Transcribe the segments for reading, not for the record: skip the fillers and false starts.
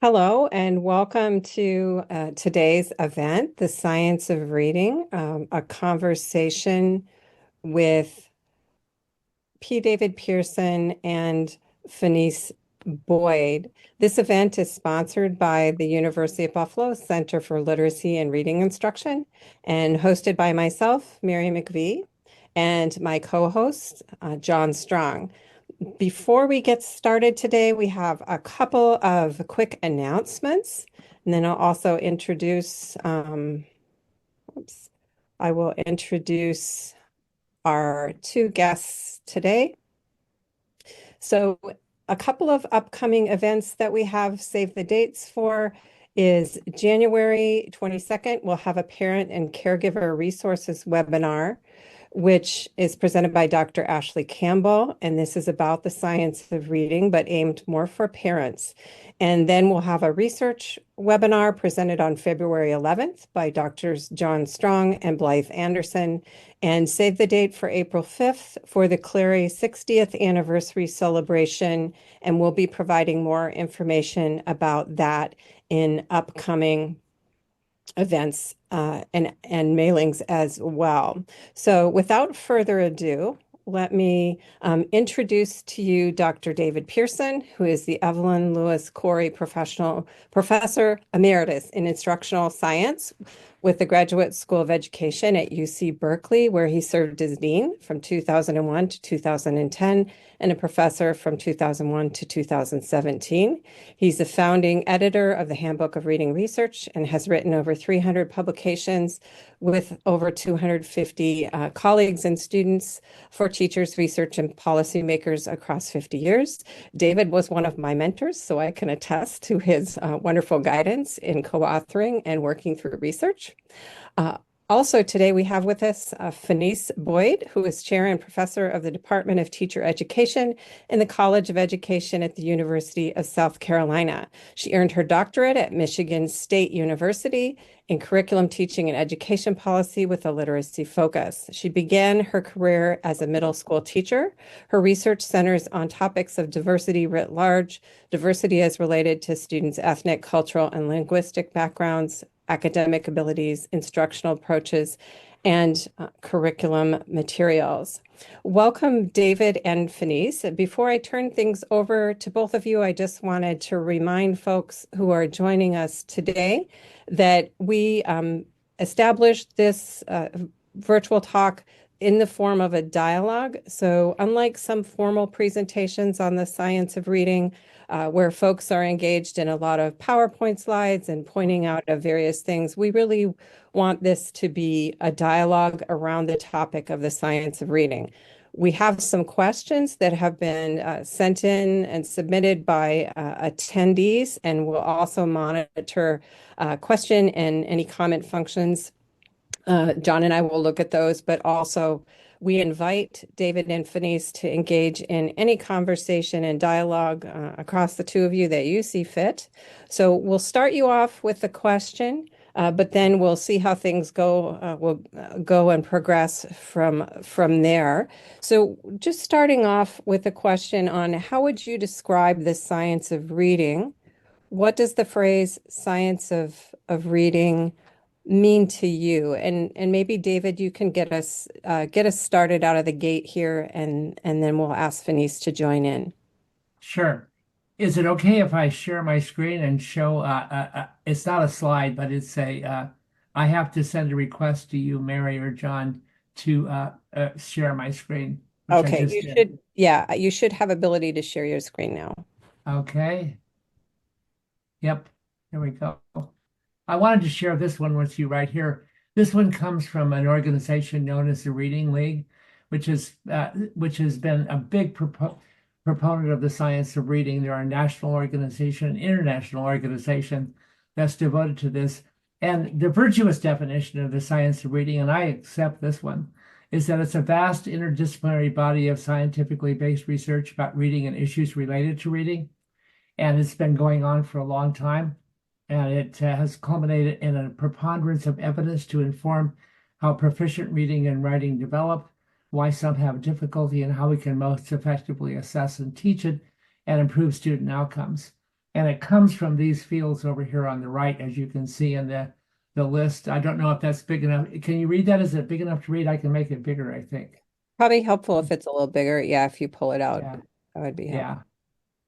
Hello and welcome to today's event, The Science of Reading, a conversation with P. David Pearson and Fenice Boyd. This event is sponsored by the University of Buffalo Center for Literacy and Reading Instruction and hosted by myself, Mary McVie, and my co-host, John Strong. Before we get started today, we have a couple of quick announcements, and then I'll also oops, I will introduce our two guests today. So a couple of upcoming events that we have saved the dates for is January 22nd, we'll have a parent and caregiver resources webinar which is presented by Dr. Ashley Campbell. And this is about the science of reading, but aimed more for parents. And then we'll have a research webinar presented on February 11th by Drs. John Strong and Blythe Anderson. And save the date for April 5th for the CLaRI 60th anniversary celebration. And we'll be providing more information about that in upcoming events and mailings as well. So without further ado, let me introduce to you Dr. David Pearson, who is the Evelyn Lewis Corey Professor Emeritus in Instructional Science with the Graduate School of Education at UC Berkeley, where he served as Dean from 2001 to 2010 and a professor from 2001 to 2017. He's the founding editor of the Handbook of Reading Research and has written over 300 publications with over 250 colleagues and students for teachers, research, and policymakers across 50 years. David was one of my mentors, so I can attest to his wonderful guidance in co-authoring and working through research. Also today we have with us Fenice Boyd, who is chair and professor of the Department of Teacher Education in the College of Education at the University of South Carolina. She earned her doctorate at Michigan State University in curriculum teaching and education policy with a literacy focus. She began her career as a middle school teacher. Her research centers on topics of diversity writ large, diversity as related to students' ethnic, cultural, and linguistic backgrounds, academic abilities, instructional approaches, and curriculum materials. Welcome, David and Fenice. Before I turn things over to both of you, I just wanted to remind folks who are joining us today that we established this virtual talk in the form of a dialogue. So unlike some formal presentations on the science of reading, where folks are engaged in a lot of PowerPoint slides and pointing out of various things, we really want this to be a dialogue around the topic of the science of reading. We have some questions that have been sent in and submitted by attendees, and we'll also monitor question and any comment functions. John and I will look at those, but also we invite David and Fenice to engage in any conversation and dialogue across the two of you that you see fit. So we'll start you off with the question, but then we'll see how things go. We'll go and progress from there. So just starting off with a question on how would you describe the science of reading? What does the phrase science of reading mean to you? And maybe David, you can get us started out of the gate here, and then we'll ask Fenice to join in. Sure. Is it okay if I share my screen and show? It's not a slide, but it's I have to send a request to you, Mary or John, to share my screen, which I Okay, just you did. should, yeah, you should have ability to share your screen now. Okay. Yep. Here we go. I wanted to share this one with you right here. This one comes from an organization known as the Reading League, which has been a big proponent of the science of reading. There are a national organization, an international organization that's devoted to this. And the virtuous definition of the science of reading, and I accept this one, is that it's a vast interdisciplinary body of scientifically based research about reading and issues related to reading. And it's been going on for a long time. And it has culminated in a preponderance of evidence to inform how proficient reading and writing develop, why some have difficulty, and how we can most effectively assess and teach it and improve student outcomes. And it comes from these fields over here on the right, as you can see in the list. I don't know if that's big enough. Can you read that? Is it big enough to read? I can make it bigger, I think. Probably helpful if it's a little bigger. Yeah, if you pull it out, Yeah, that would be helpful.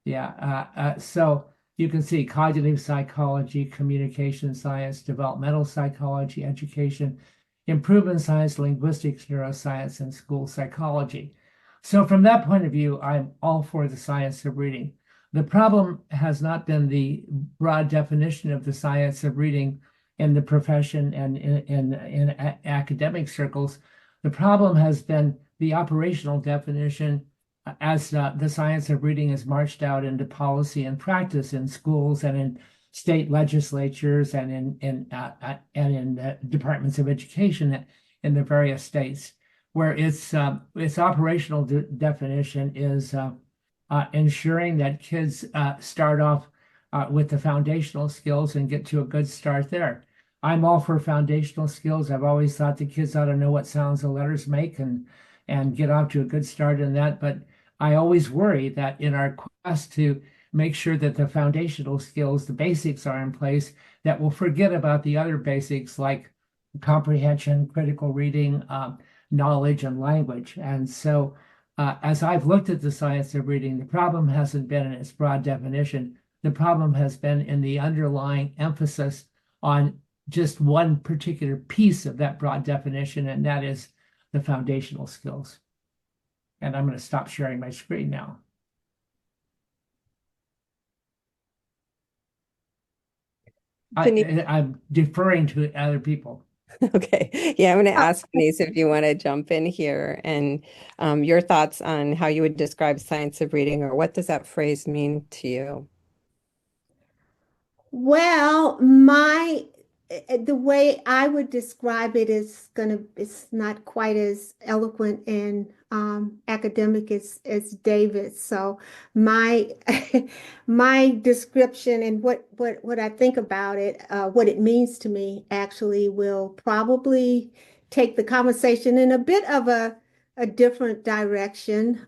yeah. Yeah, so you can see cognitive psychology, communication science, developmental psychology, education, improvement science, linguistics, neuroscience, and school psychology. So from that point of view, I'm all for the science of reading. The problem has not been the broad definition of the science of reading in the profession and in academic circles. The problem has been the operational definition as the science of reading is marched out into policy and practice in schools and in state legislatures and in departments of education in the various states, where its operational definition is ensuring that kids start off with the foundational skills and get to a good start there. I'm all for foundational skills. I've always thought the kids ought to know what sounds the letters make and get off to a good start in that. But I always worry that in our quest to make sure that the foundational skills, the basics are in place, that we'll forget about the other basics like comprehension, critical reading, knowledge, and language. And so, as I've looked at the science of reading, the problem hasn't been in its broad definition. The problem has been in the underlying emphasis on just one particular piece of that broad definition, and that is the foundational skills. And I'm going to stop sharing my screen now. I'm deferring to other people. Okay. Yeah, I'm going to ask Fenice if you want to jump in here and your thoughts on how you would describe science of reading, or what does that phrase mean to you? Well, the way I would describe it is it's not quite as eloquent and academic as David. So my my description and what I think about it, what it means to me actually will probably take the conversation in a bit of a different direction.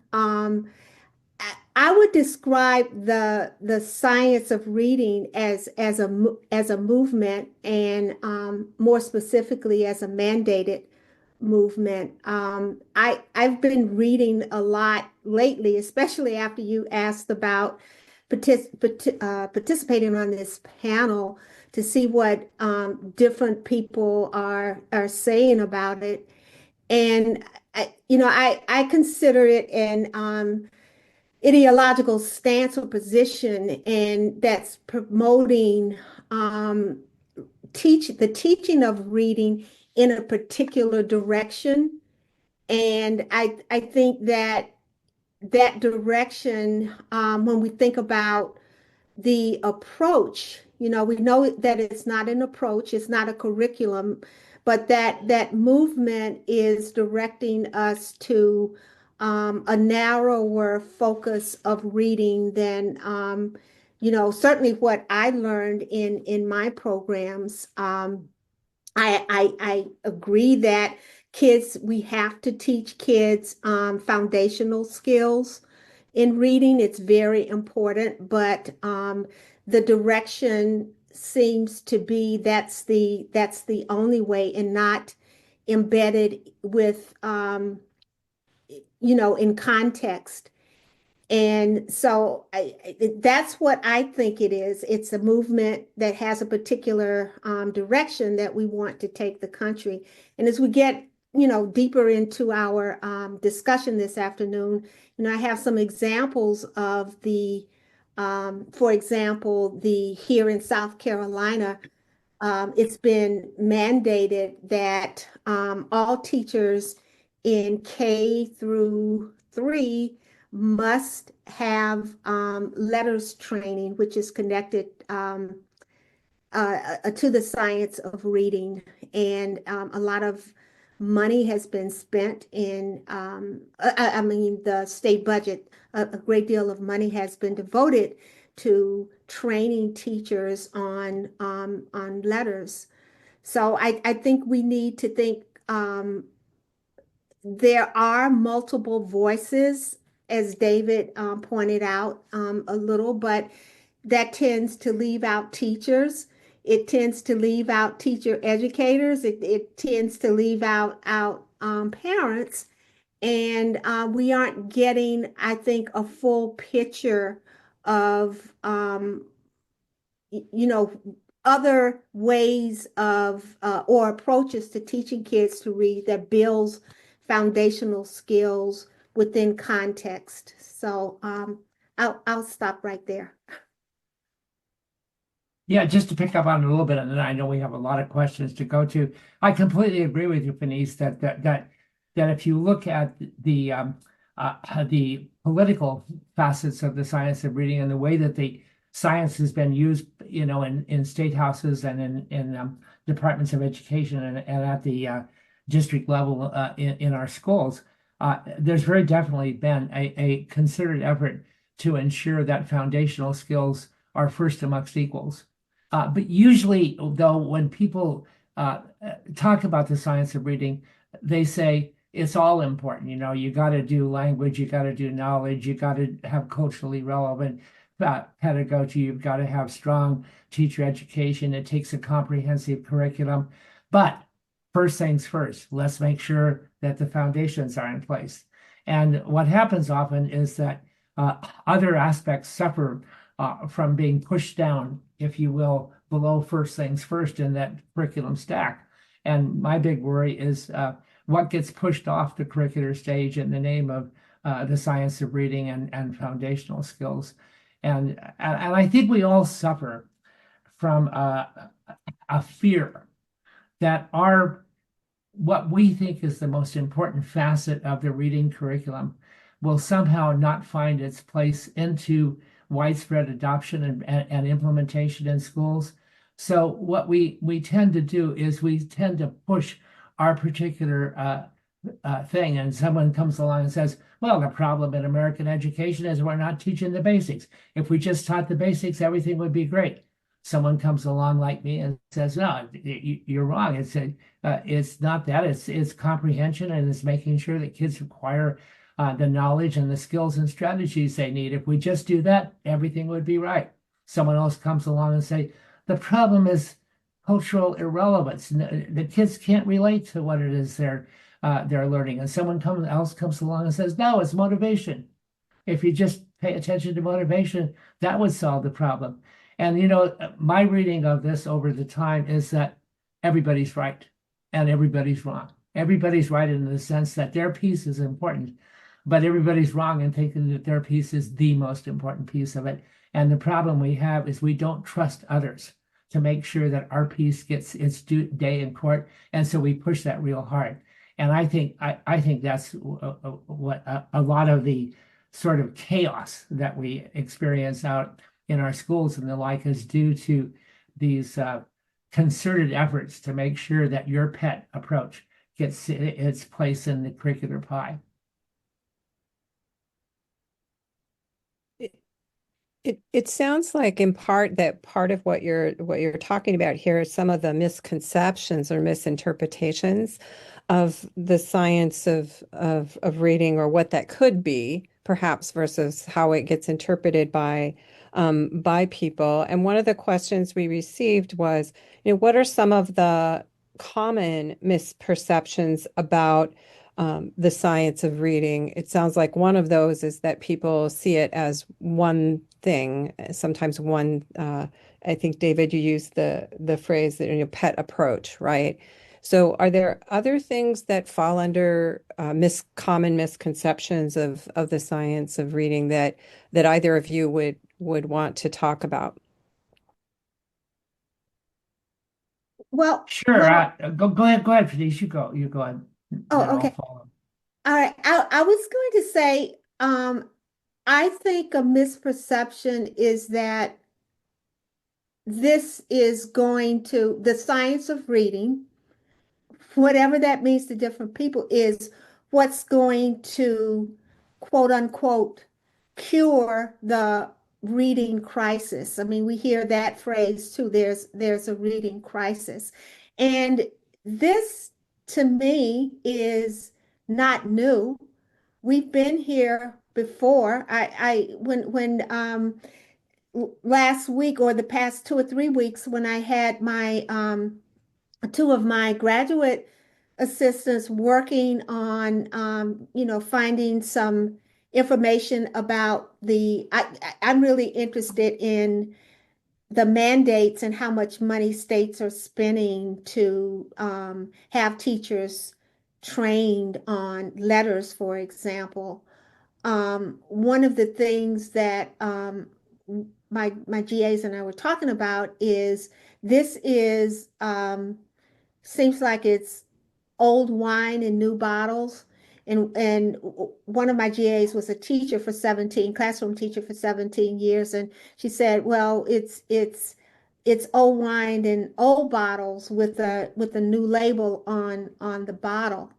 I would describe the science of reading as a movement, and more specifically as a mandated movement. I've been reading a lot lately, especially after you asked about participating on this panel, to see what different people are saying about it. And I consider it an ideological stance or position, and that's promoting the teaching of reading in a particular direction. And I think that that direction, when we think about the approach, we know that it's not an approach, it's not a curriculum, but that movement is directing us to a narrower focus of reading than certainly what I learned in my programs. I agree that we have to teach kids foundational skills in reading. It's very important, but the direction seems to be that's the only way, and not embedded with in context. And so that's what I think it is. It's a movement that has a particular direction that we want to take the country. And as we get, deeper into our discussion this afternoon, I have some examples of for example, here in South Carolina, it's been mandated that all teachers in K through 3 must have letters training, which is connected to the science of reading. And a lot of money has been spent I mean, the state budget, a great deal of money has been devoted to training teachers on letters. So I think we need to think there are multiple voices, as David pointed out a little, but that tends to leave out teachers. It tends to leave out teacher educators. It tends to leave out parents. And we aren't getting, I think, a full picture of, you know, other ways of or approaches to teaching kids to read that builds foundational skills within context. So I'll stop right there. Yeah, just to pick up on it a little bit, and then I know we have a lot of questions to go to. I completely agree with you, Fenice, that if you look at the political facets of the science of reading and the way that the science has been used, in state houses and in departments of education and at the district level in our schools, there's very definitely been a concerted effort to ensure that foundational skills are first amongst equals. But usually, though, when people talk about the science of reading, they say it's all important. You got to do language, you got to do knowledge, you got to have culturally relevant pedagogy, you've got to have strong teacher education. It takes a comprehensive curriculum. But first things first, let's make sure that the foundations are in place. And what happens often is that other aspects suffer from being pushed down, if you will, below first things first in that curriculum stack. And my big worry is what gets pushed off the curricular stage in the name of the science of reading and foundational skills. And I think we all suffer from a fear that what we think is the most important facet of the reading curriculum will somehow not find its place into widespread adoption and implementation in schools. So what we tend to do is we tend to push our particular thing, and someone comes along and says, well, the problem in American education is we're not teaching the basics. If we just taught the basics, everything would be great. Someone comes along like me and says, no, you're wrong. It's not that. It's comprehension, and it's making sure that kids acquire the knowledge and the skills and strategies they need. If we just do that, everything would be right. Someone else comes along and say, the problem is cultural irrelevance. The kids can't relate to what it is they're learning. And someone else comes along and says, no, it's motivation. If you just pay attention to motivation, that would solve the problem. And my reading of this over the time is that everybody's right and everybody's wrong. Everybody's right in the sense that their piece is important, but everybody's wrong in thinking that their piece is the most important piece of it. And the problem we have is we don't trust others to make sure that our piece gets its due day in court. And so we push that real hard. And I think that's what a lot of the sort of chaos that we experience out in our schools and the like is due to these concerted efforts to make sure that your pet approach gets its place in the curricular pie. It sounds like in part that part of what you're talking about here is some of the misconceptions or misinterpretations of the science of reading, or what that could be, perhaps, versus how it gets interpreted by people. And one of the questions we received was, what are some of the common misperceptions about the science of reading? It sounds like one of those is that people see it as one thing, sometimes one, I think, David, you used the phrase that, pet approach, right? So are there other things that fall under common misconceptions of the science of reading that either of you would want to talk about? Well, Sure. Go ahead, Felice. You go ahead. Then oh, I'll okay. follow. All right. I was going to say, I think a misperception is that the science of reading, whatever that means to different people, is what's going to, quote unquote, cure the reading crisis. I mean, we hear that phrase too. There's a reading crisis. And this to me is not new. We've been here before. When last week or the past 2 or 3 weeks when I had my two of my graduate assistants working on finding some information about I'm really interested in the mandates and how much money states are spending to have teachers trained on letters, for example. One of the things that my GAs and I were talking about is this is seems like it's old wine in new bottles. And one of my GAs was a teacher for 17, classroom teacher for 17 years. And she said, well, it's old wine in old bottles with a new label on the bottle.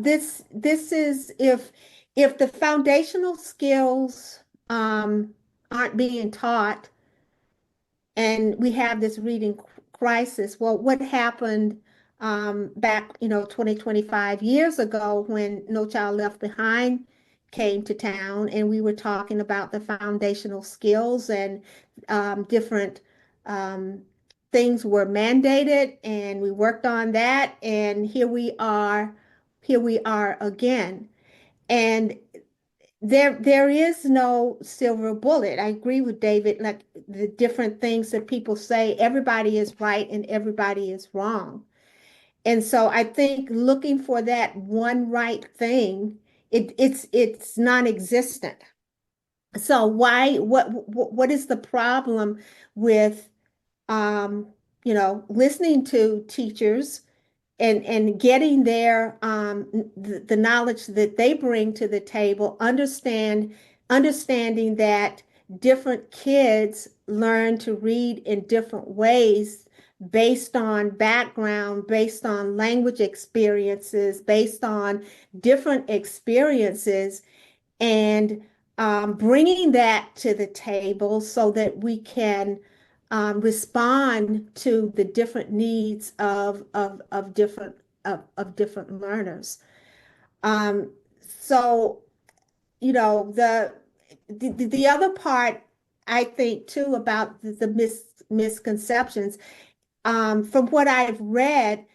This is if the foundational skills aren't being taught, and we have this reading crisis. Well, what happened back, 20, 25 years ago when No Child Left Behind came to town, and we were talking about the foundational skills and different things were mandated, and we worked on that, and here we are again. And there is no silver bullet. I agree with David, like the different things that people say, everybody is right and everybody is wrong. And so I think looking for that one right thing, it's non-existent. So what is the problem with listening to teachers and getting their the knowledge that they bring to the table, understanding that different kids learn to read in different ways based on background, based on language experiences, based on different experiences, and bringing that to the table so that we can respond to the different needs of different learners. Um, so, the other part I think too about the misconceptions, from what I've read,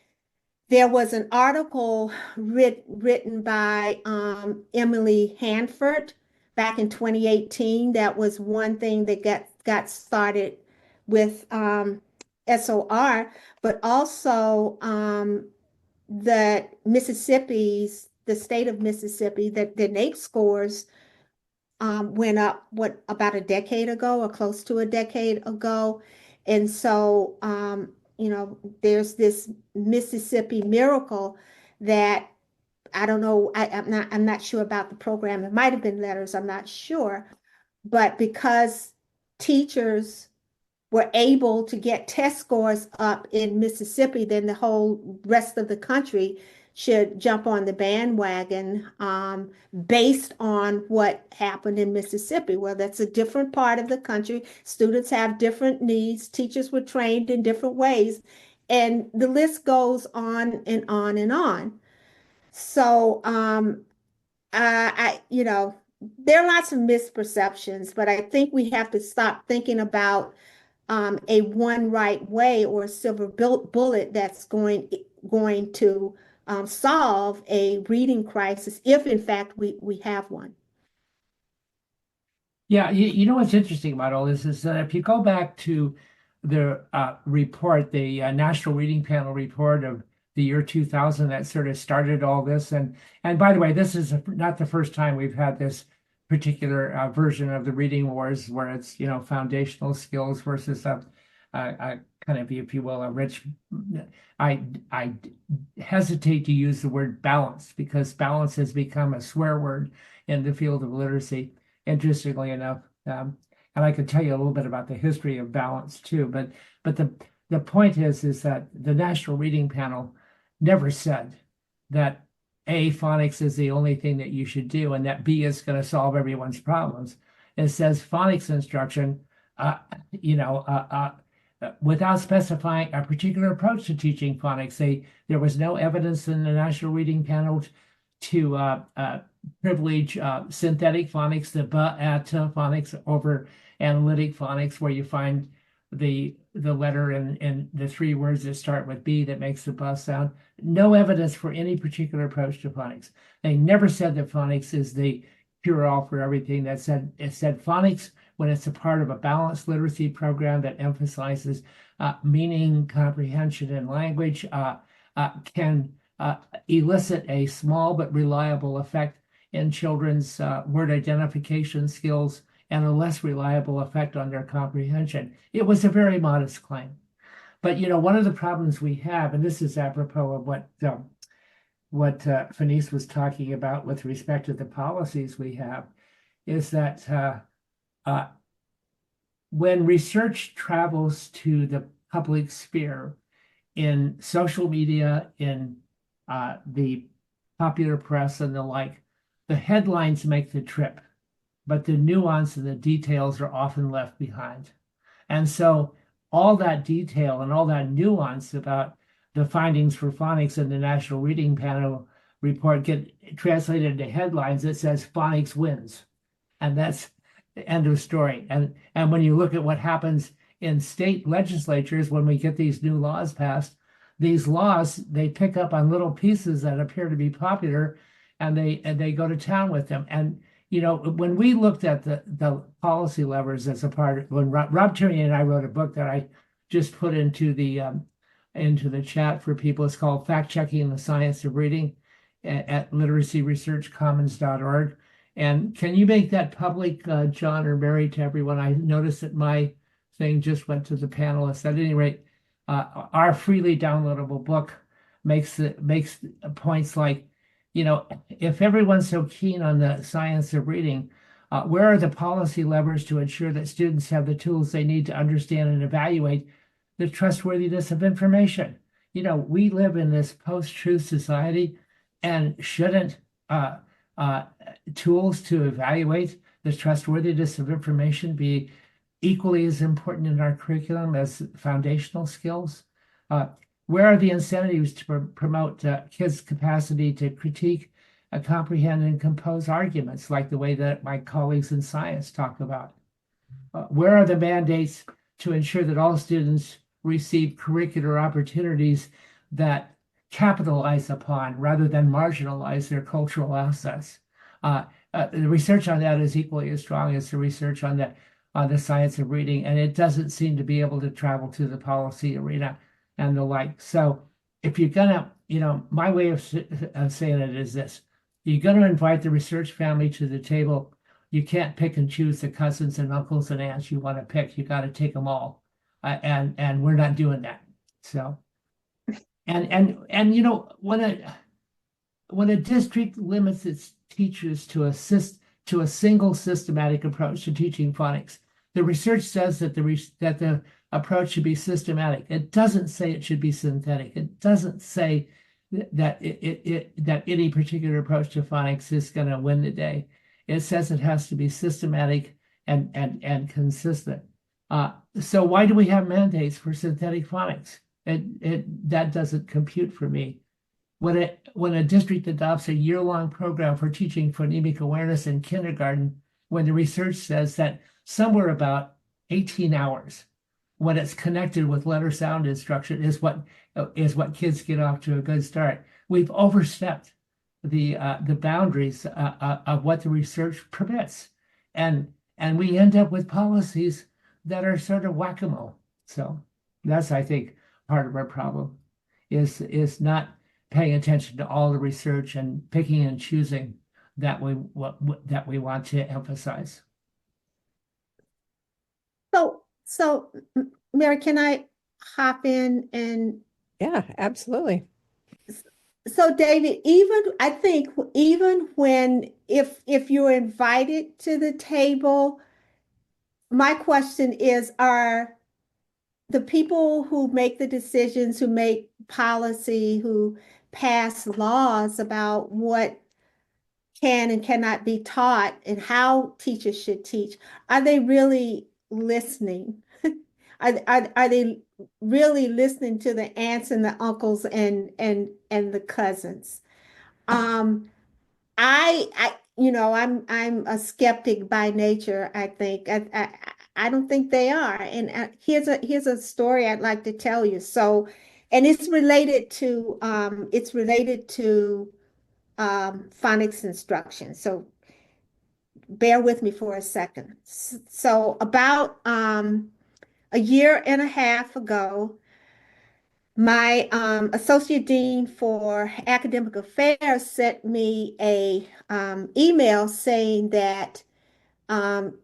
there was an article written by Emily Hanford back in 2018. That was one thing that got started with SOR, but also the state of Mississippi, that the NAEP scores went up, about a decade ago or close to a decade ago. And so, there's this Mississippi miracle that I don't know. I'm not sure about the program. It might have been letters. I'm not sure. But because teachers were able to get test scores up in Mississippi, then the whole rest of the country should jump on the bandwagon based on what happened in Mississippi. Well, that's a different part of the country. Students have different needs. Teachers were trained in different ways. And the list goes on and on and on. So, there are lots of misperceptions, but I think we have to stop thinking about a one right way or a silver bullet that's going to solve a reading crisis, if in fact we have one. Yeah, you know what's interesting about all this is that if you go back to the report, the National Reading Panel report of the year 2000 that sort of started all this, and by the way, this is not the first time we've had this particular version of the reading wars, where it's foundational skills versus a kind of, if you will, a rich. I hesitate to use the word balance, because balance has become a swear word in the field of literacy, interestingly enough. And I could tell you a little bit about the history of balance too, but the point is that the National Reading Panel never said that A, phonics is the only thing that you should do, and that B is going to solve everyone's problems. It says phonics instruction, without specifying a particular approach to teaching phonics. There was no evidence in the National Reading Panel to privilege synthetic phonics, the phonics over analytic phonics, where you find the letter and the three words that start with B that makes the bus sound. No evidence for any particular approach to phonics. They never said that phonics is the cure-all for everything. It said phonics, when it's a part of a balanced literacy program that emphasizes meaning, comprehension, and language, can elicit a small but reliable effect in children's word identification skills and a less reliable effect on their comprehension. It was a very modest claim. But one of the problems we have, and this is apropos of what Fenice was talking about with respect to the policies we have, is that when research travels to the public sphere in social media, in the popular press and the like, the headlines make the trip, but the nuance and the details are often left behind. And so all that detail and all that nuance about the findings for phonics in the National Reading Panel report get translated into headlines that says phonics wins. And that's the end of story. And when you look at what happens in state legislatures when we get these new laws passed, these laws, they pick up on little pieces that appear to be popular, and they go to town with them. And when we looked at the policy levers as a part, when Rob Tierney and I wrote a book that I just put into the chat for people, it's called Fact Checking the Science of Reading at literacyresearchcommons.org. And can you make that public, John or Mary, to everyone? I noticed that my thing just went to the panelists. At any rate, our freely downloadable book makes points like, if everyone's so keen on the science of reading, where are the policy levers to ensure that students have the tools they need to understand and evaluate the trustworthiness of information? We live in this post-truth society, and shouldn't tools to evaluate the trustworthiness of information be equally as important in our curriculum as foundational skills? Where are the incentives to promote kids' capacity to critique, comprehend, and compose arguments like the way that my colleagues in science talk about? Where are the mandates to ensure that all students receive curricular opportunities that capitalize upon rather than marginalize their cultural assets? The research on that is equally as strong as the research on the science of reading, and it doesn't seem to be able to travel to the policy arena and the like. So if you're gonna, my way of saying it is this: you're gonna invite the research family to the table. You can't pick and choose the cousins and uncles and aunts you want to pick. You got to take them all, and we're not doing that. So, and when a district limits its teachers to a single systematic approach to teaching phonics, the research says that the approach should be systematic. It doesn't say it should be synthetic. It doesn't say that that any particular approach to phonics is going to win the day. It says it has to be systematic and consistent. So why do we have mandates for synthetic phonics? That doesn't compute for me. When a district adopts a year-long program for teaching phonemic awareness in kindergarten, when the research says that somewhere about 18 hours, when it's connected with letter sound instruction, is what kids get off to a good start. We've overstepped the boundaries of what the research permits, and we end up with policies that are sort of whack-a-mole. So that's, I think, part of our problem is not paying attention to all the research and picking and choosing that we want to emphasize. So, Mary, can I hop in? And Yeah, absolutely. so, David, I think even when if you're invited to the table, my question is, are the people who make the decisions, who make policy, who pass laws about what can and cannot be taught and how teachers should teach, are they really listening? Are they really listening to the aunts and the uncles and the cousins? I I'm a skeptic by nature, I think. I don't think they are. And here's a story I'd like to tell you. So, and it's related to phonics instruction. So bear with me for a second. So about a year and a half ago, my associate dean for academic affairs sent me a email saying that um,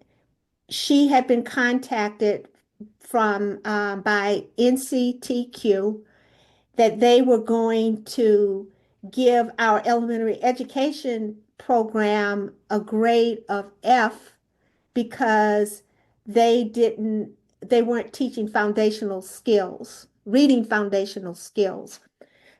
she had been contacted from by NCTQ that they were going to give our elementary education program a grade of F because they weren't teaching foundational skills, reading foundational skills.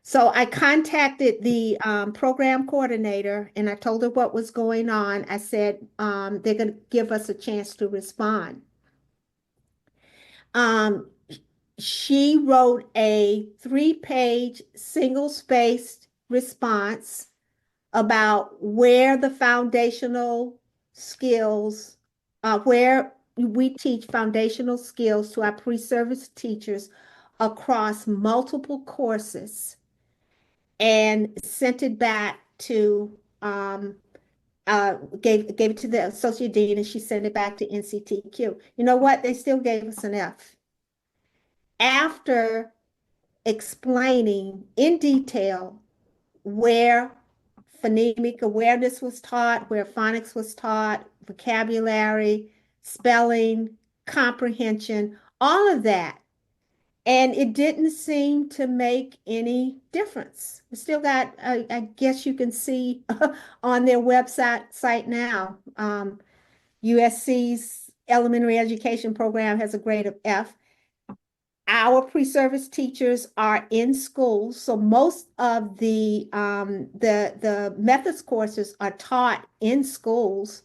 So I contacted the program coordinator and I told her what was going on. I said they're going to give us a chance to respond. Um, she wrote a 3-page single-spaced response about where the foundational skills, where we teach foundational skills to our pre-service teachers across multiple courses, and sent it back to gave it to the associate dean, and she sent it back to NCTQ. You know what? They still gave us an F after explaining in detail where phonemic awareness was taught, where phonics was taught, vocabulary, spelling, comprehension, all of that. And it didn't seem to make any difference. We still got, I guess you can see on their website site now, USC's elementary education program has a grade of F. Our pre-service teachers are in schools, so most of the methods courses are taught in schools,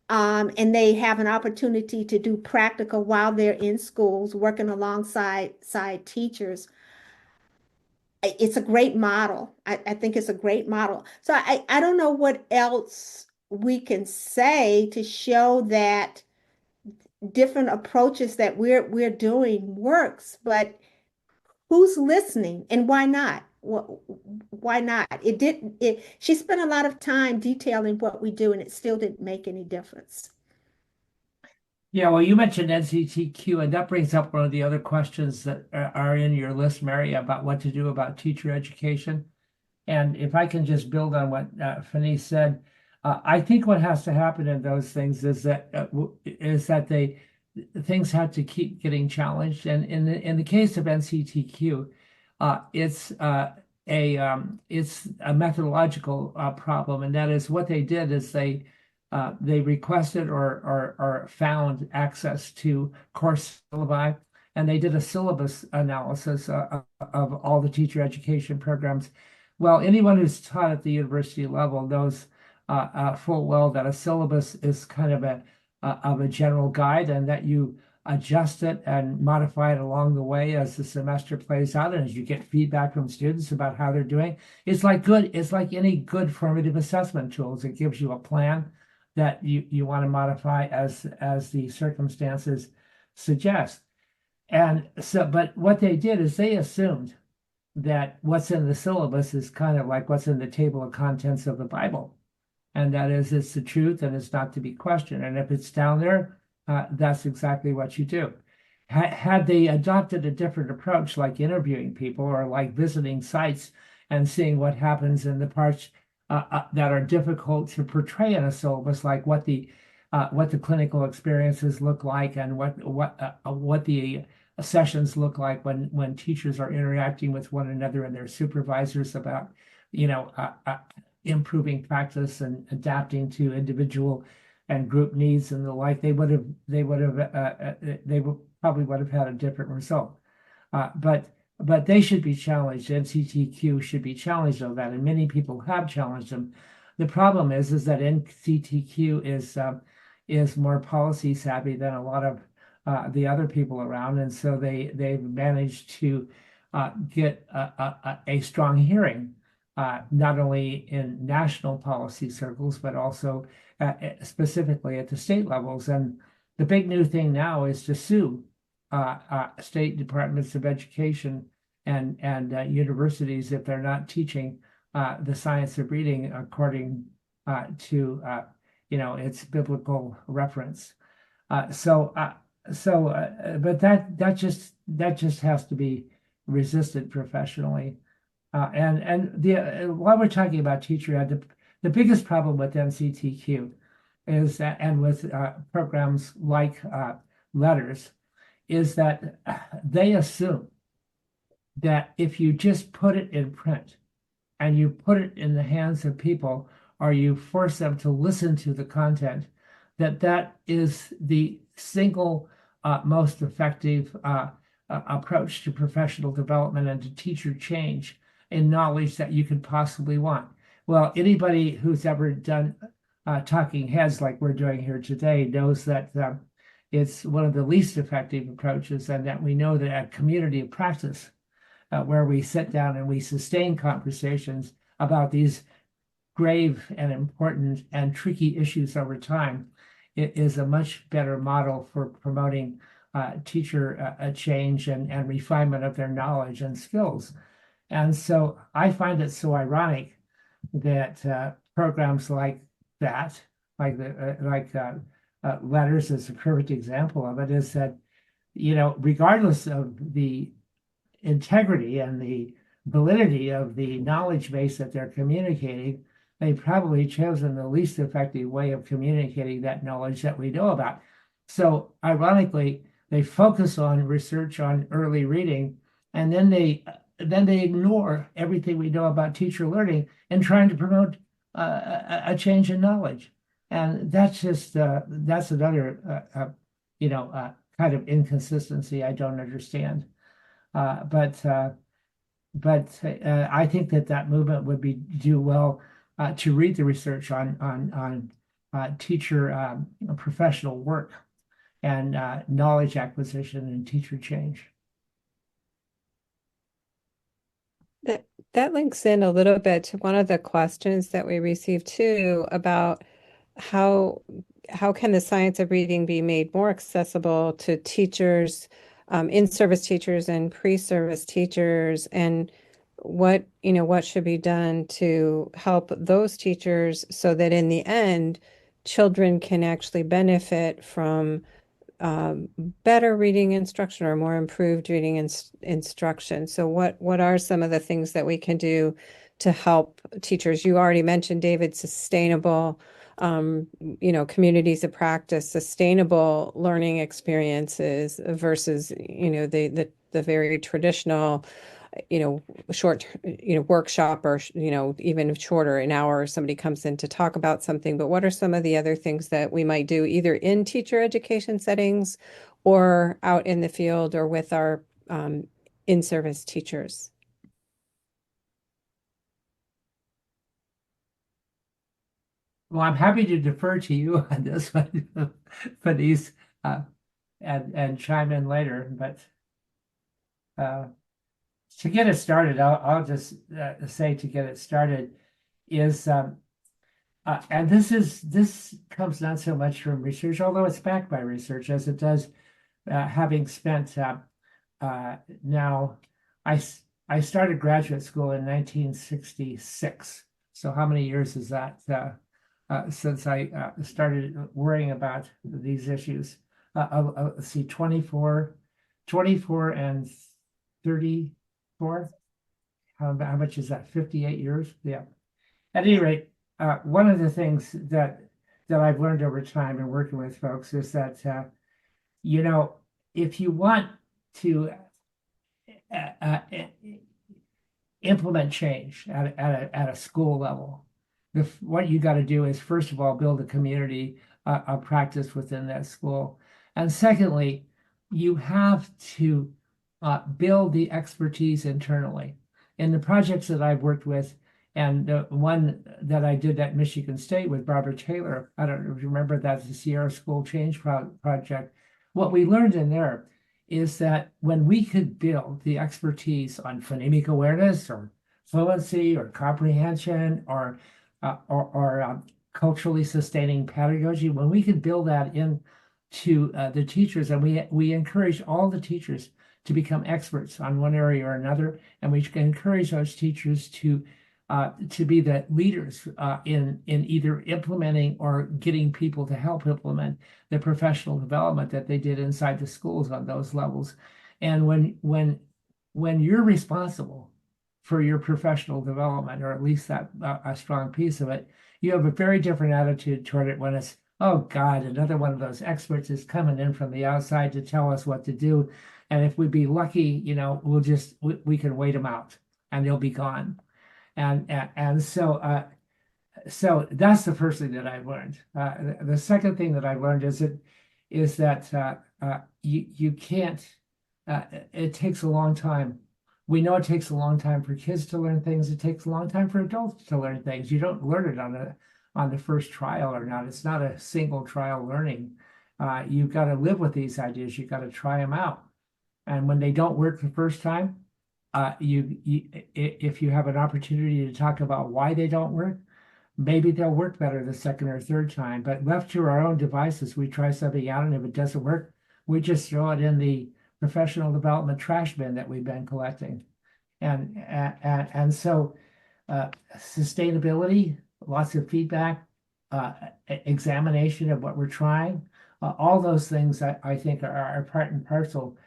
and they have an opportunity to do practical while they're in schools, working alongside teachers. It's a great model. I think it's a great model. So I don't know what else we can say to show that different approaches that we're doing works, but who's listening and why not? Why not? She spent a lot of time detailing what we do and it still didn't make any difference. Yeah, well, you mentioned NCTQ, and that brings up one of the other questions that are in your list, Mary, about what to do about teacher education. And if I can just build on what Fenice said, I think what has to happen in those things is that things have to keep getting challenged. And in the case of NCTQ, it's a methodological problem, and that is what they did is they requested or found access to course syllabi, and they did a syllabus analysis of all the teacher education programs. Well, anyone who's taught at the university level knows full well that a syllabus is kind of a general guide, and that you adjust it and modify it along the way as the semester plays out, and as you get feedback from students about how they're doing. It's like any good formative assessment tools. It gives you a plan that you want to modify as the circumstances suggest. And so, but what they did is they assumed that what's in the syllabus is kind of like what's in the table of contents of the Bible. And that is, it's the truth and it's not to be questioned. And if it's down there, that's exactly what you do. Had they adopted a different approach, like interviewing people or like visiting sites and seeing what happens in the parts that are difficult to portray in a syllabus, like what the clinical experiences look like, and what the sessions look like when teachers are interacting with one another and their supervisors about, improving practice and adapting to individual and group needs and the like, they probably would have had a different result. But they should be challenged. NCTQ should be challenged on that, and many people have challenged them. The problem is that NCTQ is more policy savvy than a lot of the other people around, and so they've managed to get a strong hearing, not only in national policy circles but also specifically at the state levels. And the big new thing now is to sue state departments of education and universities if they're not teaching the science of reading according to its biblical reference. But that just has to be resisted professionally. While we're talking about teacher ed, the biggest problem with NCTQ is that, and with programs like letters, is that they assume that if you just put it in print and you put it in the hands of people, or you force them to listen to the content, that is the single most effective approach to professional development and to teacher change in knowledge that you could possibly want. Well, anybody who's ever done talking heads like we're doing here today knows that it's one of the least effective approaches, and that we know that a community of practice where we sit down and we sustain conversations about these grave and important and tricky issues over time, it is a much better model for promoting teacher change and refinement of their knowledge and skills. And so I find it so ironic that programs like that, like Letters is a perfect example of it, is that, regardless of the integrity and the validity of the knowledge base that they're communicating, they've probably chosen the least effective way of communicating that knowledge that we know about. So ironically, they focus on research on early reading, and then they ignore everything we know about teacher learning and trying to promote a change in knowledge. And that's just that's another kind of inconsistency I don't understand. But I think that movement would do well to read the research on teacher professional work and knowledge acquisition and teacher change. That links in a little bit to one of the questions that we received too about how can the science of reading be made more accessible to teachers, in-service teachers and pre-service teachers, and what should be done to help those teachers so that in the end, children can actually benefit from better reading instruction or more improved reading instruction. So what are some of the things that we can do to help teachers? You already mentioned, David, sustainable, communities of practice, sustainable learning experiences versus, the very traditional, short, workshop or, even shorter, an hour, somebody comes in to talk about something. But what are some of the other things that we might do either in teacher education settings or out in the field or with our in-service teachers? Well, I'm happy to defer to you on this one, Fenice, and chime in later. But to get it started, I'll just say to get it started is, and this comes not so much from research, although it's backed by research, as it does having spent now, I started graduate school in 1966. So how many years is that since I started worrying about these issues? Let's see, 24 and 34. How much is that? 58 years? Yeah. At any rate, one of the things that I've learned over time and working with folks is that, if you want to implement change at a school level, what you got to do is, first of all, build a community of practice within that school. And secondly, you have to build the expertise internally. In the projects that I've worked with, and the one that I did at Michigan State with Barbara Taylor, I don't remember, that's the Sierra School Change Project. What we learned in there is that when we could build the expertise on phonemic awareness or fluency or comprehension or culturally sustaining pedagogy, when we could build that in to the teachers, and we encourage all the teachers to become experts on one area or another, and we encourage those teachers to be the leaders in either implementing or getting people to help implement the professional development that they did inside the schools on those levels. And when you're responsible for your professional development, or at least that a strong piece of it, you have a very different attitude toward it when it's, oh God, another one of those experts is coming in from the outside to tell us what to do. And if we be lucky, we can wait them out and they'll be gone. And so that's the first thing that I've learned. The second thing that I've learned is that you can't. It takes a long time. We know it takes a long time for kids to learn things. It takes a long time for adults to learn things. You don't learn it on the first trial or not. It's not a single trial learning. You've got to live with these ideas. You've got to try them out. And when they don't work the first time, if you have an opportunity to talk about why they don't work, maybe they'll work better the second or third time. But left to our own devices, we try something out, and if it doesn't work, we just throw it in the professional development trash bin that we've been collecting. And so sustainability, lots of feedback, examination of what we're trying, all those things I think are part and parcel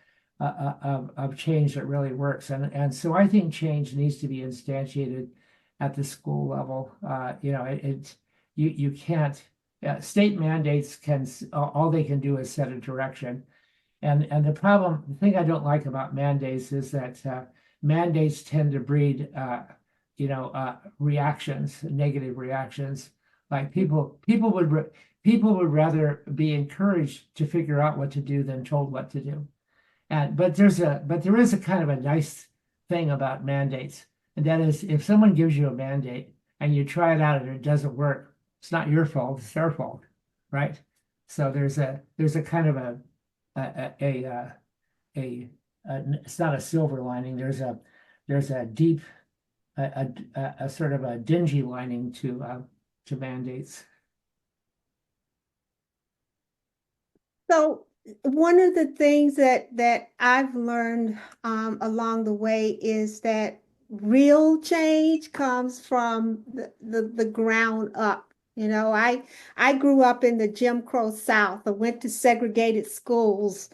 of change that really works. And so I think change needs to be instantiated at the school level. You can't, state mandates all they can do is set a direction. And the thing I don't like about mandates is that mandates tend to breed, reactions, negative reactions. Like people would rather be encouraged to figure out what to do than told what to do. But there is a kind of a nice thing about mandates, and that is if someone gives you a mandate and you try it out and it doesn't work, it's not your fault, it's their fault, right? So there's a kind of it's not a silver lining. There's a deep a sort of a dingy lining to mandates. So one of the things that I've learned along the way is that real change comes from the ground up. I grew up in the Jim Crow South. I went to segregated schools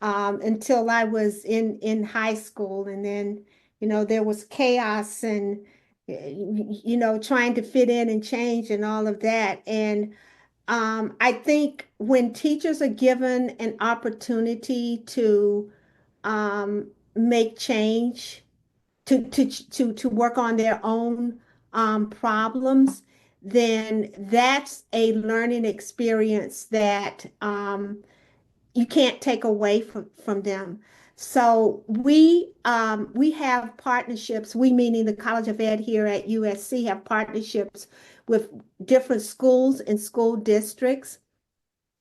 until I was in high school, and then there was chaos and trying to fit in and change and all of that. And I think when teachers are given an opportunity to make change, to work on their own problems, then that's a learning experience that you can't take away from them. So we have partnerships, we meaning the College of Ed here at USC have partnerships with different schools and school districts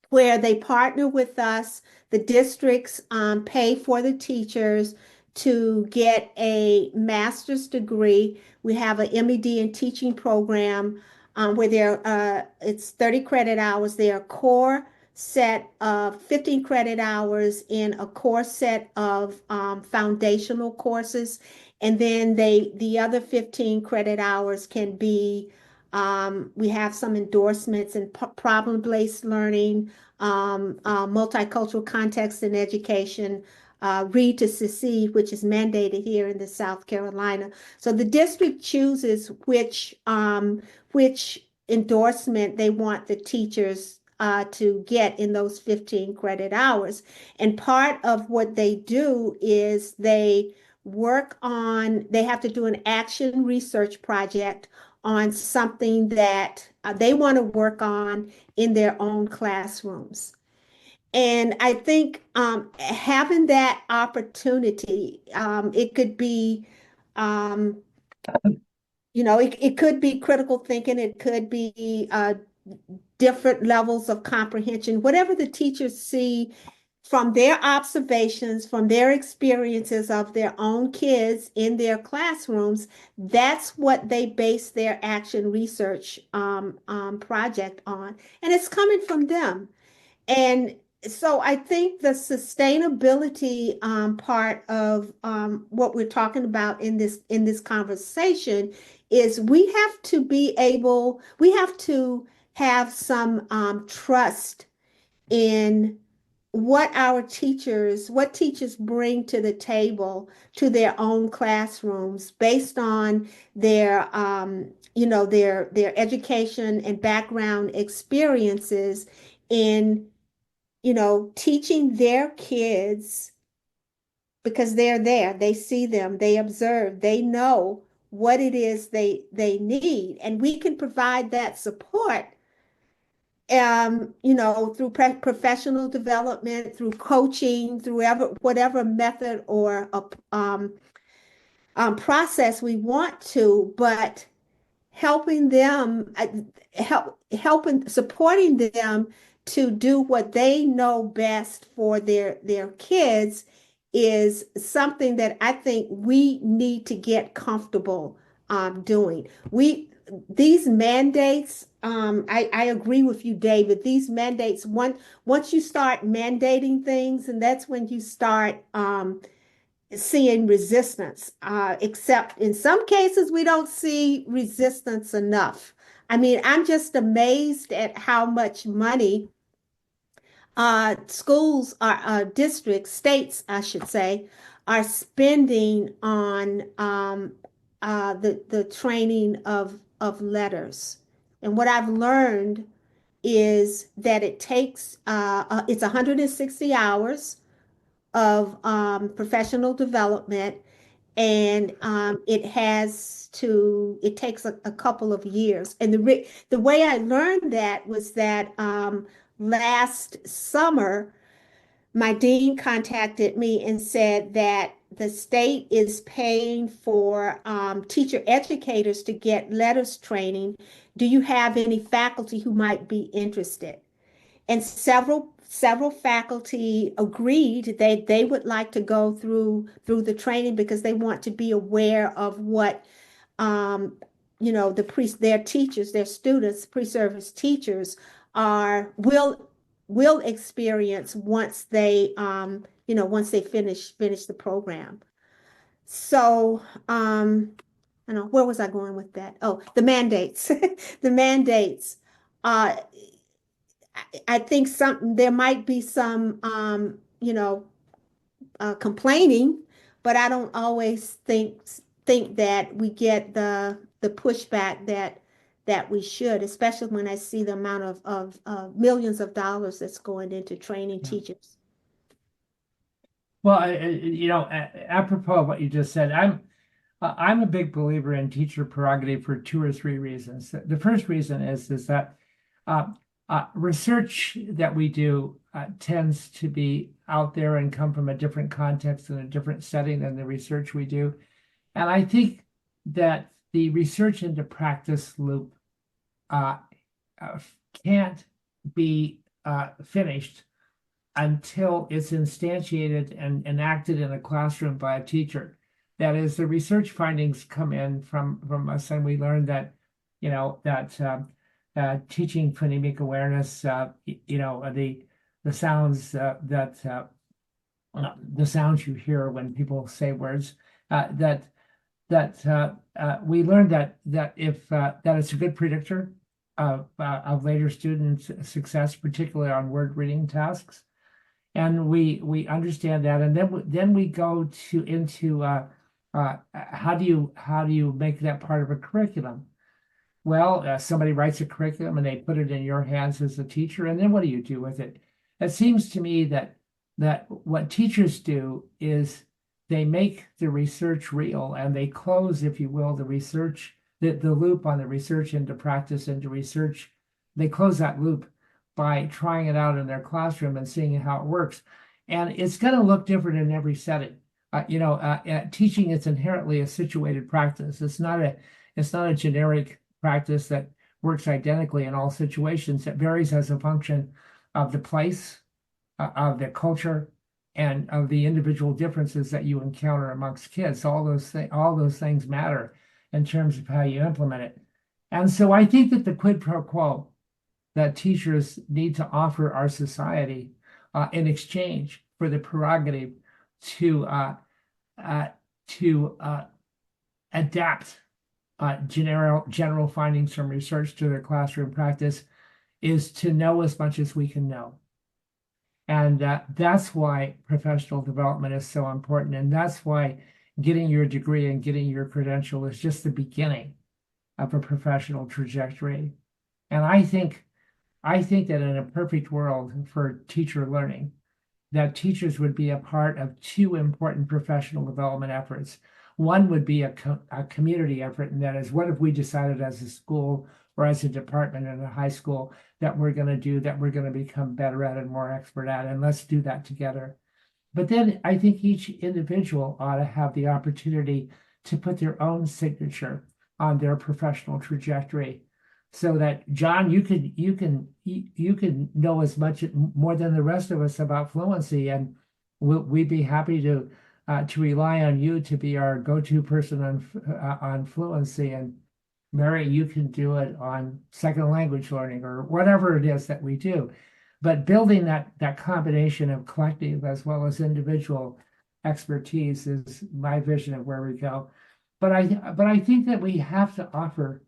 where they partner with us. The districts pay for the teachers to get a master's degree. We have an MED in teaching program where it's 30 credit hours. They are core set of 15 credit hours in a core set of foundational courses. And then the other 15 credit hours can be, we have some endorsements in problem-based learning, multicultural context in education, read to succeed, which is mandated here in the South Carolina. So the district chooses which endorsement they want the teachers to get in those 15 credit hours. And part of what they do is they have to do an action research project on something that they want to work on in their own classrooms. And I think having that opportunity, it could be, it could be critical thinking, it could be different levels of comprehension, whatever the teachers see from their observations, from their experiences of their own kids in their classrooms. That's what they base their action research project on. And it's coming from them. And so I think the sustainability part of what we're talking about in this conversation is we have to have some trust in what teachers bring to the table to their own classrooms based on their their education and background experiences in teaching their kids because they're there, they see them, they observe, they know what it is they need, and we can provide that support through professional development, through coaching, through whatever method or process we want to, but helping them helping supporting them to do what they know best for their kids is something that I think we need to get comfortable doing. We These mandates, I agree with you, David. These mandates, once you start mandating things, and that's when you start seeing resistance, except in some cases we don't see resistance enough. I mean, I'm just amazed at how much money schools are districts, states, I should say, are spending on the training of letters. And what I've learned is that it's 160 hours of professional development, and it takes a couple of years. And the way I learned that was that last summer, my dean contacted me and said that the state is paying for teacher educators to get letters training. Do you have any faculty who might be interested? And several faculty agreed they would like to go through the training because they want to be aware of what um, their teachers, their students, pre-service teachers are will experience once once they finish the program. So I don't know, where was I going with that? Oh, the mandates. The mandates. Uh, I think there might be some complaining, but I don't always think that we get the pushback that we should, especially when I see the amount of millions of dollars that's going into training Yeah. teachers. Well, apropos of what you just said, I'm a big believer in teacher prerogative for two or three reasons. The first reason is that uh, research that we do tends to be out there and come from a different context and a different setting than the research we do. And I think that the research into practice loop uh, can't be finished until it's instantiated and enacted in a classroom by a teacher. That is, the research findings come in from us, and we learned that, teaching phonemic awareness, the sounds the sounds you hear when people say words, we learned that if that it's a good predictor of later student success, particularly on word reading tasks. And we understand that, and then we go into how do you make that part of a curriculum? Well, somebody writes a curriculum and they put it in your hands as a teacher, and then what do you do with it? It seems to me that what teachers do is they make the research real, and they close, if you will, the loop on the research into practice into research. They close that loop by trying it out in their classroom and seeing how it works. And it's going to look different in every setting. Teaching is inherently a situated practice. It's not a generic practice that works identically in all situations. It varies as a function of the place, of the culture, and of the individual differences that you encounter amongst kids. All those things matter in terms of how you implement it. And so I think that the quid pro quo that teachers need to offer our society in exchange for the prerogative to uh, adapt general findings from research to their classroom practice is to know as much as we can know. And that's why professional development is so important. And that's why getting your degree and getting your credential is just the beginning of a professional trajectory. And I think that in a perfect world for teacher learning, that teachers would be a part of two important professional development efforts. One would be a community effort, and that is, what if we decided as a school or as a department in a high school that we're going to become better at and more expert at, and let's do that together. But then I think each individual ought to have the opportunity to put their own signature on their professional trajectory, so that, John, you can know as much more than the rest of us about fluency, and we'd be happy to rely on you to be our go-to person on fluency. And Mary, you can do it on second language learning or whatever it is that we do. But building that combination of collective as well as individual expertise is my vision of where we go. But I think that we have to offer,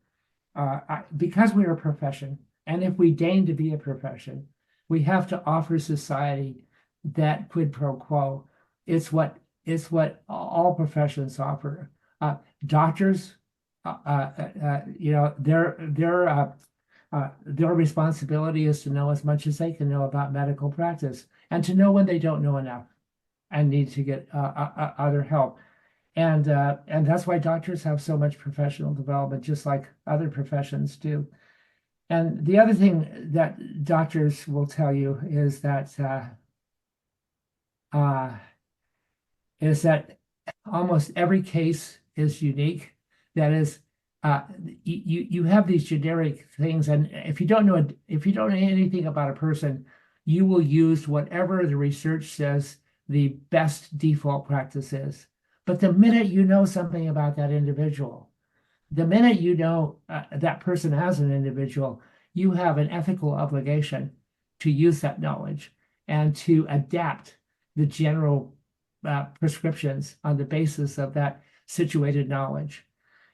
because we are a profession, and if we deign to be a profession, we have to offer society that quid pro quo. It's what all professions offer. Doctors, their responsibility is to know as much as they can know about medical practice, and to know when they don't know enough and need to get other help. And that's why doctors have so much professional development, just like other professions do. And the other thing that doctors will tell you is that almost every case is unique. That is, you have these generic things, and if you don't know anything about a person, you will use whatever the research says the best default practice is. But the minute you know something about that individual, the minute you know that person as an individual, you have an ethical obligation to use that knowledge and to adapt the general prescriptions on the basis of that situated knowledge.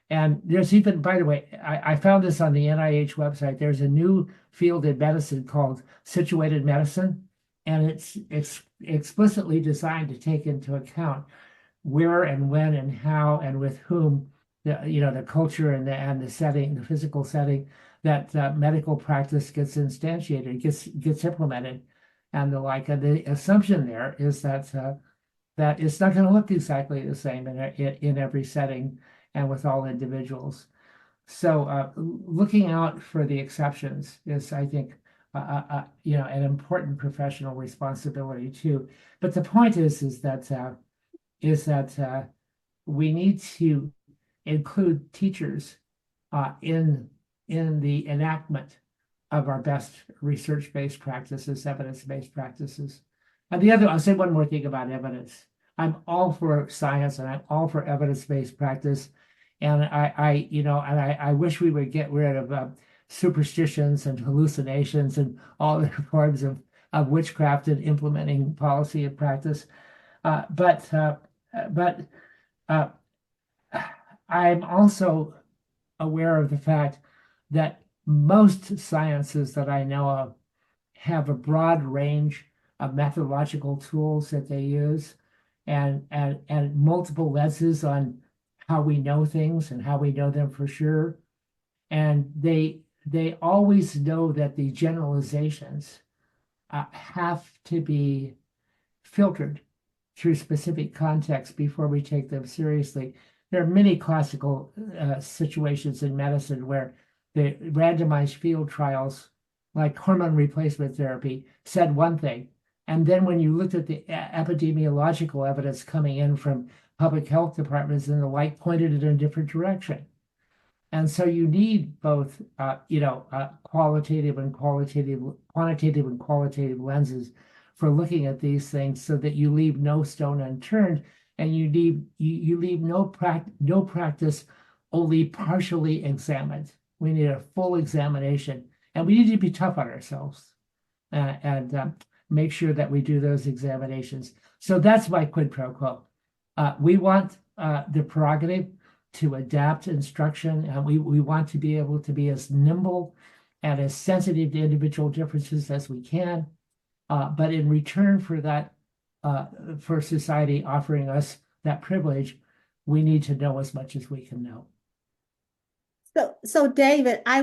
And there's even, by the way, I found this on the NIH website. There's a new field in medicine called situated medicine, and it's explicitly designed to take into account where and when and how and with whom the culture and the setting, the physical setting that medical practice gets instantiated, gets implemented, and the like. And the assumption there is that it's not going to look exactly the same in every setting and with all individuals. So looking out for the exceptions is, I think, an important professional responsibility too. But the point is that we need to include teachers in the enactment of our best research-based practices, evidence-based practices. And I'll say one more thing about evidence. I'm all for science and I'm all for evidence-based practice. And I wish we would get rid of superstitions and hallucinations and all the forms of witchcraft in implementing policy and practice. But I'm also aware of the fact that most sciences that I know of have a broad range of methodological tools that they use, and multiple lenses on how we know things and how we know them for sure. And they always know that the generalizations have to be filtered through specific context before we take them seriously. There are many classical situations in medicine where the randomized field trials, like hormone replacement therapy, said one thing. And then when you looked at the epidemiological evidence coming in from public health departments and the like, pointed it in a different direction. And so you need both, quantitative and qualitative lenses for looking at these things, so that you leave no stone unturned, and you leave no practice only partially examined. We need a full examination, and we need to be tough on ourselves. make sure that we do those examinations. So that's my quid pro quo. We want the prerogative to adapt instruction, and we want to be able to be as nimble and as sensitive to individual differences as we can. But in return for that, for society offering us that privilege, we need to know as much as we can know. So David, I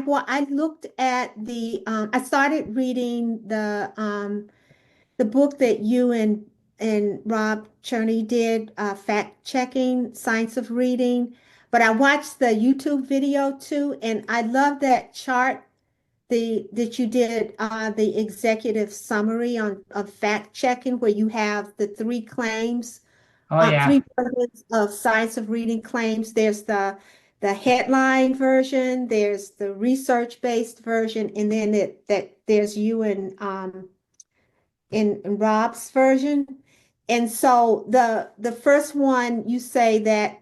looked at I started reading the book that you and Rob Cherney did, Fact Checking Science of Reading, but I watched the YouTube video too, and I love that chart that you did, the executive summary of fact checking, where you have the three claims, Oh yeah, three versions of science of reading claims. There's the headline version, there's the research-based version, and then that there's you and in Rob's version. And so the first one, you say that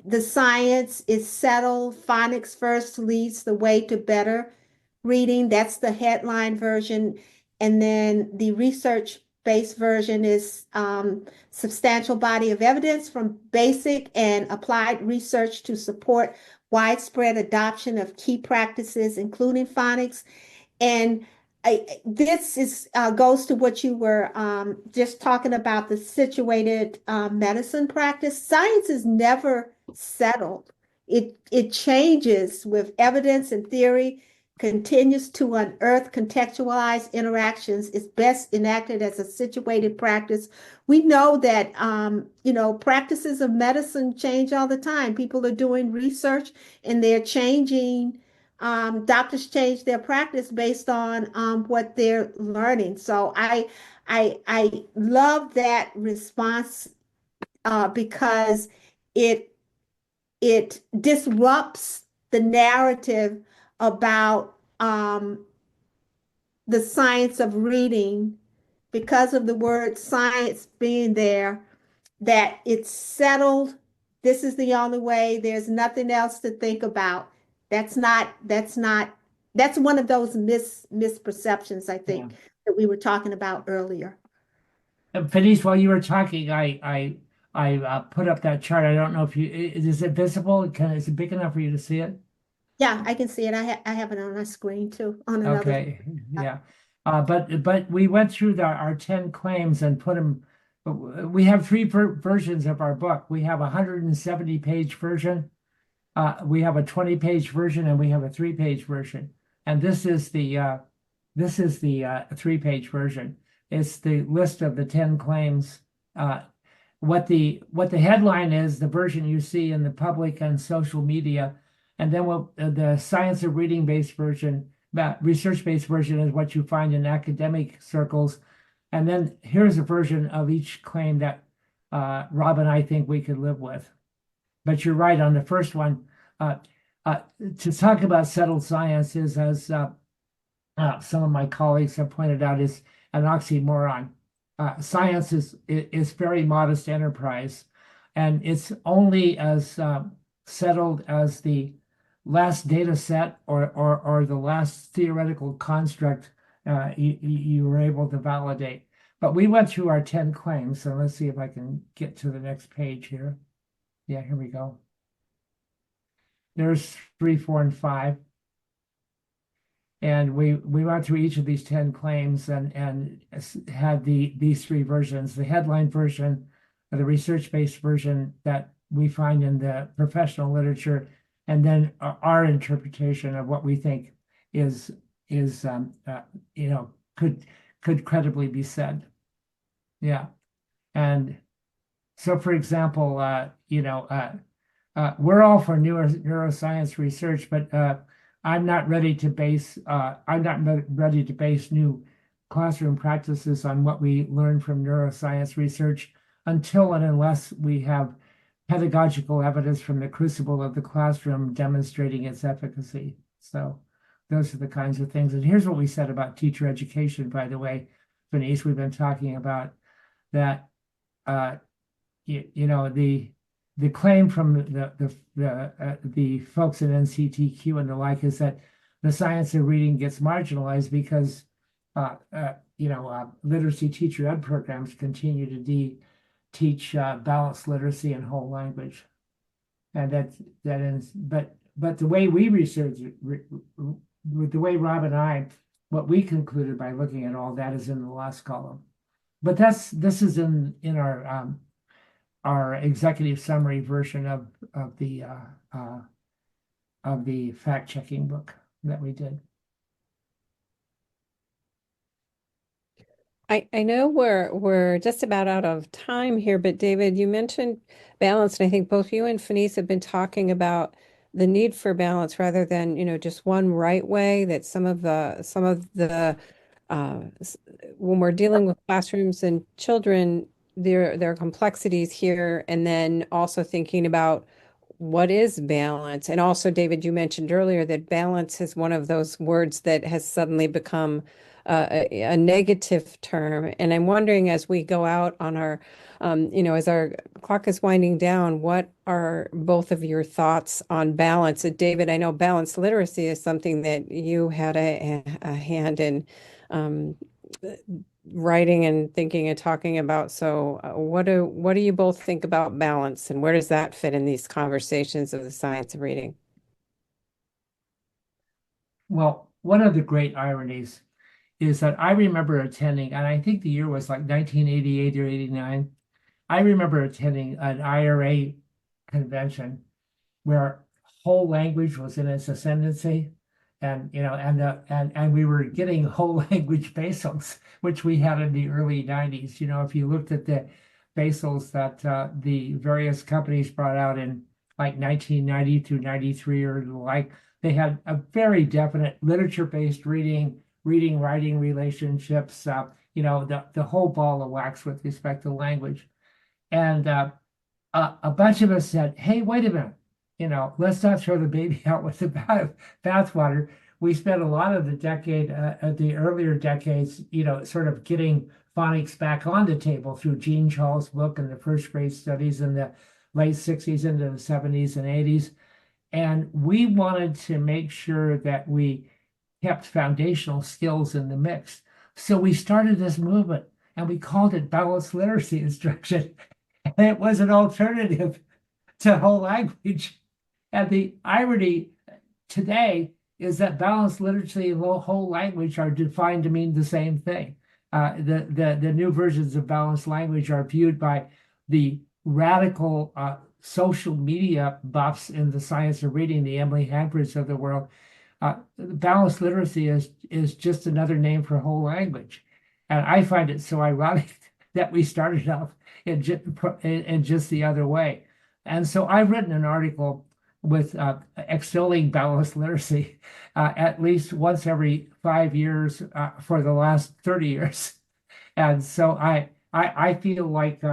the science is settled. Phonics first leads the way to better reading. That's the headline version. And then the research-based version is substantial body of evidence from basic and applied research to support widespread adoption of key practices, including phonics. And this is goes to what you were just talking about, the situated medicine practice. Science is never settled. It changes with evidence and theory, continues to unearth contextualized interactions, is best enacted as a situated practice. We know that practices of medicine change all the time. People are doing research and they're changing. Doctors change their practice based on what they're learning. So I love that response because it it disrupts the narrative about the science of reading, because of the word science being there, that it's settled. This is the only way. There's nothing else to think about. That's one of those misperceptions, I yeah. think, that we were talking about earlier. Fenice, while you were talking, I put up that chart. I don't know if is it visible? Is it big enough for you to see it? Yeah, I can see it. I have it on my screen too, on another. Okay, yeah. But we went through our 10 claims and put them. We have three versions of our book. We have a 170-page version. We have a 20-page version, and we have a 3-page version. And this is the 3-page version. It's the list of the 10 claims. What the headline is, the version you see in the public and social media, and then the science of reading-based version, research-based version is what you find in academic circles. And then here's a version of each claim that Rob and I think we could live with. But you're right on the first one. To talk about settled science is, as some of my colleagues have pointed out, is an oxymoron. Science is very modest enterprise, and it's only as settled as the last data set or the last theoretical construct you were able to validate. But we went through our 10 claims, so let's see if I can get to the next page here. Yeah, here we go. There's 3, 4, and 5. And we went through each of these 10 claims and had these three versions: the headline version, the research-based version that we find in the professional literature, and then our interpretation of what we think could credibly be said. Yeah. And so, for example, we're all for neuroscience research, but I'm not ready to base new classroom practices on what we learn from neuroscience research until and unless we have pedagogical evidence from the crucible of the classroom demonstrating its efficacy. So those are the kinds of things. And here's what we said about teacher education, by the way, Fenice. We've been talking about that. The claim from the folks in NCTQ and the like is that the science of reading gets marginalized because literacy teacher ed programs continue to teach balanced literacy and whole language. And that is, but the way we research, the way Rob and I, what we concluded by looking at all that is in the last column. But this is in our executive summary version of the fact-checking book that we did. I know we're just about out of time here, but David, you mentioned balance, and I think both you and Fenice have been talking about the need for balance rather than, just one right way, that some of the when we're dealing with classrooms and children, there are complexities here, and then also thinking about what is balance. And also, David, you mentioned earlier that balance is one of those words that has suddenly become a negative term. And I'm wondering, as we go out on as our clock is winding down, what are both of your thoughts on balance? David, I know balanced literacy is something that you had a hand in um, writing and thinking and talking about. So, what do you both think about balance, and where does that fit in these conversations of the science of reading? Well, one of the great ironies is that I remember attending, and I think the year was like 1988 or 89. I remember attending an IRA convention where whole language was in its ascendancy, and we were getting whole language basals, which we had in the early 90s. If you looked at the basals that the various companies brought out in like 1990 through 93 or the like, they had a very definite literature-based writing relationships, the whole ball of wax with respect to language. And a bunch of us said, hey, wait a minute, let's not throw the baby out with the bathwater. We spent a lot of the earlier decades, sort of getting phonics back on the table through Jean Charles' book and the first grade studies in the late 60s into the 70s and 80s. And we wanted to make sure that we kept foundational skills in the mix. So we started this movement and we called it balanced literacy instruction. And it was an alternative to whole language. And the irony today is that balanced literacy and whole language are defined to mean the same thing. The new versions of balanced language are viewed by the radical social media buffs in the science of reading, the Emily Hanfords of the world. Balanced literacy is just another name for whole language. And I find it so ironic that we started off in just the other way. And so I've written an article with extolling balanced literacy at least once every 5 years for the last 30 years. And so I feel like,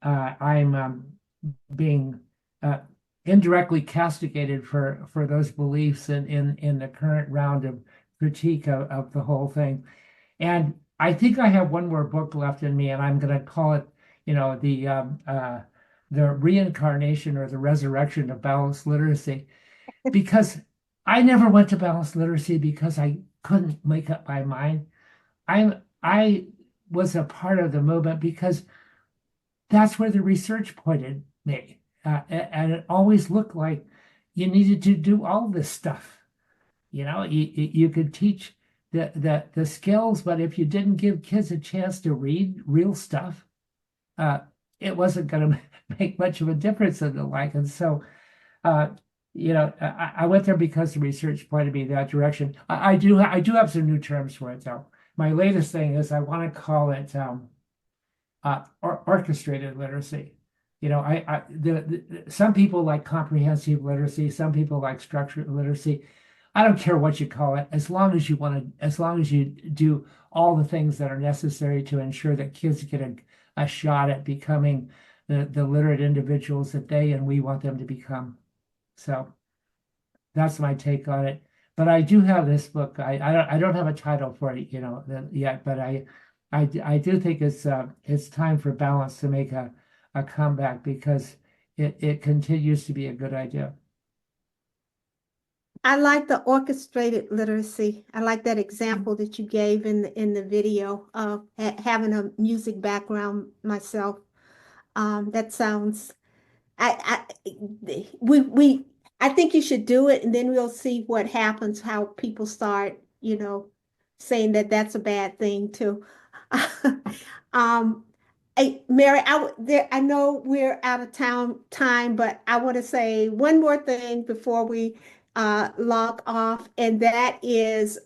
I'm being indirectly castigated for those beliefs in the current round of critique of the whole thing. And I think I have one more book left in me, and I'm going to call it, the reincarnation or the resurrection of balanced literacy, because I never went to balanced literacy because I couldn't make up my mind. I was a part of the movement because that's where the research pointed me. And it always looked like you needed to do all this stuff. You could teach the skills, but if you didn't give kids a chance to read real stuff, it wasn't going to make much of a difference in the like. And so, I went there because the research pointed me that direction. I do have some new terms for it, though. My latest thing is I want to call it orchestrated literacy. Some people like comprehensive literacy, some people like structured literacy. I don't care what you call it, as long as you do all the things that are necessary to ensure that kids get a shot at becoming the literate individuals that they and we want them to become. So that's my take on it. But I do have this book. I don't have a title for it, yet, but I do think it's time for balance to make a comeback because it continues to be a good idea. I like the orchestrated literacy. I like that example that you gave in the video of having a music background myself. That sounds we I think you should do it, and then we'll see what happens, how people start, saying that that's a bad thing too. Um, Mary, I know we're out of time, but I want to say one more thing before we log off, and that is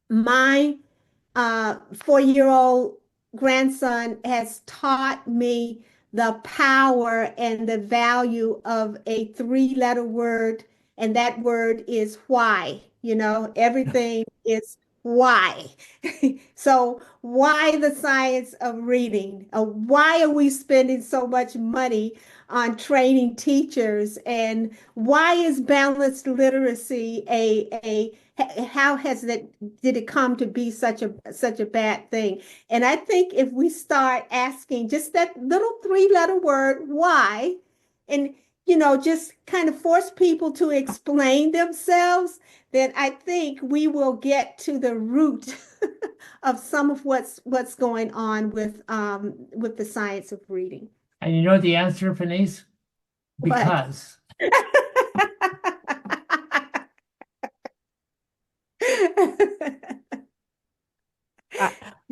my 4-year-old grandson has taught me the power and the value of a 3-letter word, and that word is why. Everything is why. So, why the science of reading? Why are we spending so much money on training teachers? And why is balanced literacy how did it come to be such a bad thing? And I think if we start asking just that little 3-letter word, why, and just kind of force people to explain themselves, then I think we will get to the root of some of what's going on with the science of reading. And you know the answer, Fenice? But Because.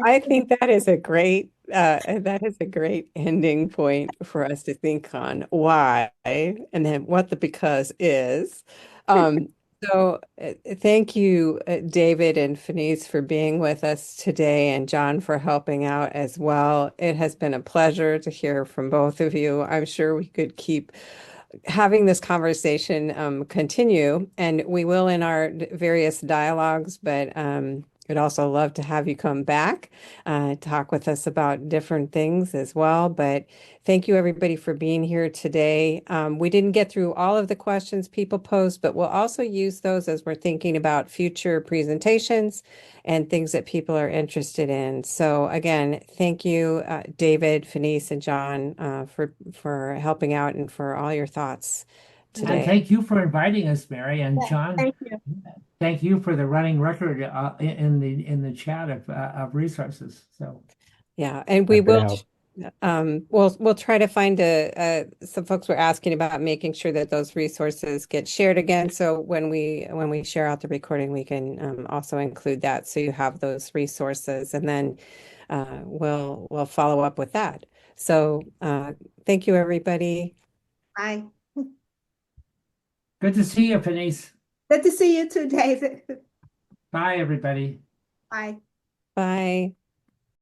I think that is a great ending point for us to think on why and then what the because is. Um, thank you, David and Fenice, for being with us today, and John for helping out as well. It has been a pleasure to hear from both of you. I'm sure we could keep having this conversation continue, and we will in our various dialogues, but I'd also love to have you come back, talk with us about different things as well. But thank you everybody for being here today. We didn't get through all of the questions people posed, but we'll also use those as we're thinking about future presentations and things that people are interested in. So again, thank you, David, Fenice, and John, for helping out and for all your thoughts And today. thank you for inviting us, Mary. And yeah, John, thank you. thank you for the running record in the chat of resources. So Yeah, and we Happy to will help. we'll try to find some folks were asking about making sure that those resources get shared again. So when we share out the recording, we can also include that so you have those resources, and then we'll follow up with that. So thank you, everybody. Bye. good to see you, Fenice. Good to see you too, David. Bye, everybody. Bye. Bye.